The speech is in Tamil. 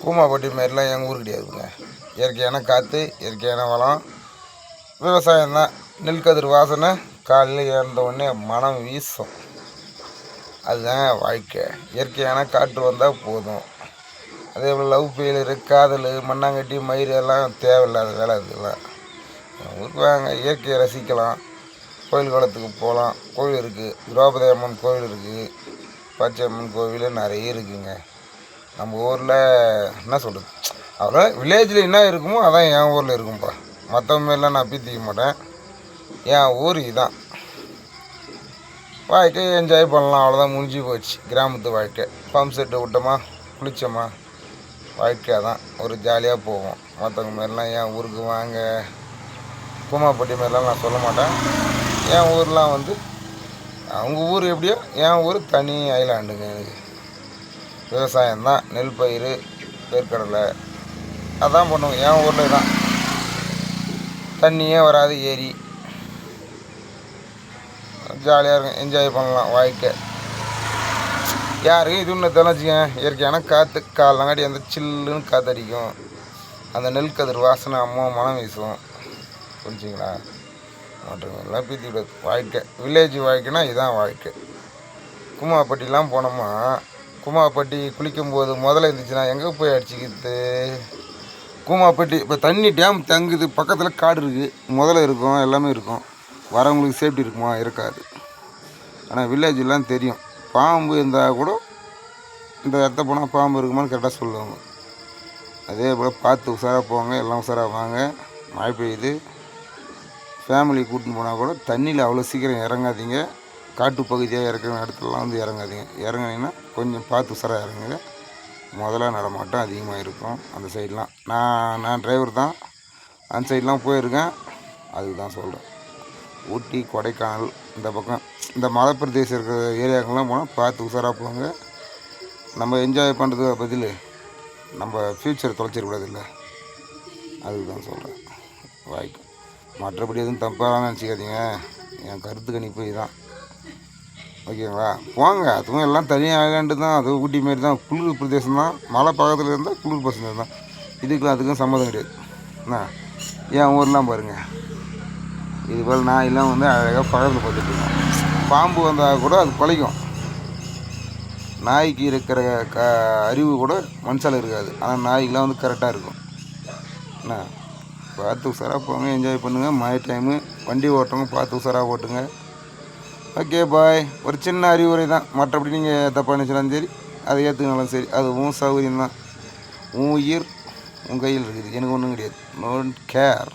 கூமாப்பட்டி மாரிலாம் எங்கள் ஊர் கிடையாதுங்க. இயற்கையான காற்று, இயற்கையான வளம், விவசாயம் தான். நெல் கதிர் வாசனை காலையில் எழுந்த உடனே மனம் வீசும். அதுதாங்க வாழ்க்கை. இயற்கையான காற்று வந்தால் போதும். அதே போல் லவ் ஃபெயிலியரு, காதல், மண்ணாங்கட்டி, மயிறு எல்லாம் தேவையில்லாத வேலை. அதுலாம் ஊருக்கு வாங்க, இயற்கையை ரசிக்கலாம். கோயில் குளத்துக்கு போகலாம். கோவில் இருக்குது, திரௌபதி அம்மன் கோவில் இருக்குது, பச்சை அம்மன் கோவில் நிறைய இருக்குதுங்க. நம்ம ஊரில் என்ன சொல்கிறது, அவ்வளோ வில்லேஜில் என்ன இருக்குமோ அதான் என் ஊரில் இருக்கும்ப்பா. மற்ற மாரிலாம் நான் பீத்திக்க மாட்டேன். என் ஊர் இதான். வாழ்க்கையை என்ஜாய் பண்ணலாம், அவ்வளோதான், முடிஞ்சு போச்சு. கிராமத்து வாழ்க்கை. பம்ப் செட்டு விட்டோமா, குளித்தோமா, வாழ்க்கை தான். ஒரு ஜாலியாக போவோம். மற்றவங்க மாரிலாம் என் ஊருக்கு வாங்க, கூமாப்பட்டி மாரிலாம் நான் சொல்ல மாட்டேன். என் ஊர்லாம் அவங்க ஊர் எப்படியோ என் ஊர் தனி ஐலாண்டுங்க. எனக்கு விவசாயம்தான், நெல் பயிர், வேர்க்கடலை அதான் பண்ணுவோம். என் ஊரில் தான் தண்ணியே வராது, ஏரி. ஜாலியாக இருக்கும், என்ஜாய் பண்ணலாம் வாழ்க்கை. யாருக்கும் இது ஒன்று தெளிச்சுக்கேன். இயற்கையான காற்று காலங்காட்டி அந்த சில்லுன்னு காற்றடிக்கும். அந்த நெல் கதிர் வாசனை அம்மா மனம் வீசும். புரிஞ்சிங்களா? மற்றவங்கெல்லாம் பீத்தி விடாது. வாழ்க்கை வில்லேஜ் வாழ்க்கைனா இதுதான் வாழ்க்கை. கூமாப்பட்டிலாம் போனோமா, கூமாப்பட்டி குளிக்கும்போது முதல்ல இருந்துச்சுன்னா எங்கே போய் அடிச்சிக்கிறது? கூமாப்பட்டி இப்போ தண்ணி டேம் தங்குது, பக்கத்தில் காடு இருக்குது, முதல்ல இருக்கும், எல்லாமே இருக்கும். வரவங்களுக்கு சேஃப்டி இருக்குமா? இருக்காது. ஆனால் வில்லேஜெலாம் தெரியும். பாம்பு இருந்தால் கூட இந்த இடத்த போனால் பாம்பு இருக்குமான்னு கரெக்டாக சொல்லுவாங்க. அதே போல் பார்த்து உஷாராக போவாங்க, எல்லாம் உஷாராக வாங்க. மழை பெய்யுது, ஃபேமிலி கூட்டின்னு போனால் கூட தண்ணியில் அவ்வளோ சீக்கிரம் இறங்காதீங்க. காட்டு பகுதியாக இறக்குற இடத்துலலாம் இறங்காதீங்க. இறங்குனீங்கன்னா கொஞ்சம் பார்த்து உஷாராக இறங்குங்க. முதல்ல நடமாட்டம் அதிகமாக இருக்கும் அந்த சைட்லாம். நான் டிரைவர் தான், அந்த சைட்லாம் போயிருக்கேன். அதுக்கு தான் சொல்கிறேன். ஊட்டி, கொடைக்கானல் இந்த பக்கம் இந்த மலை பிரதேசம் இருக்கிற ஏரியாக்கெல்லாம் போனால் பார்த்து உஷாராக போங்க. நம்ம என்ஜாய் பண்ணுறதுக்கு பதில் நம்ம ஃப்யூச்சர் தொலைச்சிடக்கூடாதுல்ல, அதுக்கு தான் சொல்கிறேன். வாய்க்கு மற்றபடி எதுவும் தப்பாக நினச்சிக்காதீங்க. என் கருத்து கணிப்பு இதுதான், ஓகேங்களா? போங்க, அதுவும் எல்லாம் தனியாக ஐலாண்டு தான். அது ஊட்டி மாரி தான், குளிர் பிரதேசம் தான். மலை பக்கத்தில் இருந்தால் குளிர் பிரதேசம் தான். இதுக்கெலாம் அதுக்கும் சம்மந்தம் கிடையாது. என்ன என் ஊர்லாம் பாருங்கள், இது போல் நாயெல்லாம் அழகாக பக்கத்தில் பார்த்துட்ருக்கோம். பாம்பு வந்தால் கூட அது குலைக்கும். நாய்க்கு இருக்கிற அறிவு கூட மனுஷால் இருக்காது. ஆனால் நாய்க்கெலாம் கரெக்டாக இருக்கும். என்ன பார்த்து உஷாராக போங்க, என்ஜாய் பண்ணுங்கள். மழை டைமு வண்டி ஓட்டுறவங்க பார்த்து உஷாராக ஓட்டுங்க. Okay bye. ஒரு சின்ன அறிவுரை தான், மற்றபடி நீங்கள் தப்பாக நினச்சாலும் சரி, அதை ஏற்றுக்கினாலும் சரி, அது உன் சௌகரியம் தான். உன் உயிர் உன் கையில் இருக்குது, எனக்கு ஒன்றும் கிடையாது. Don't care.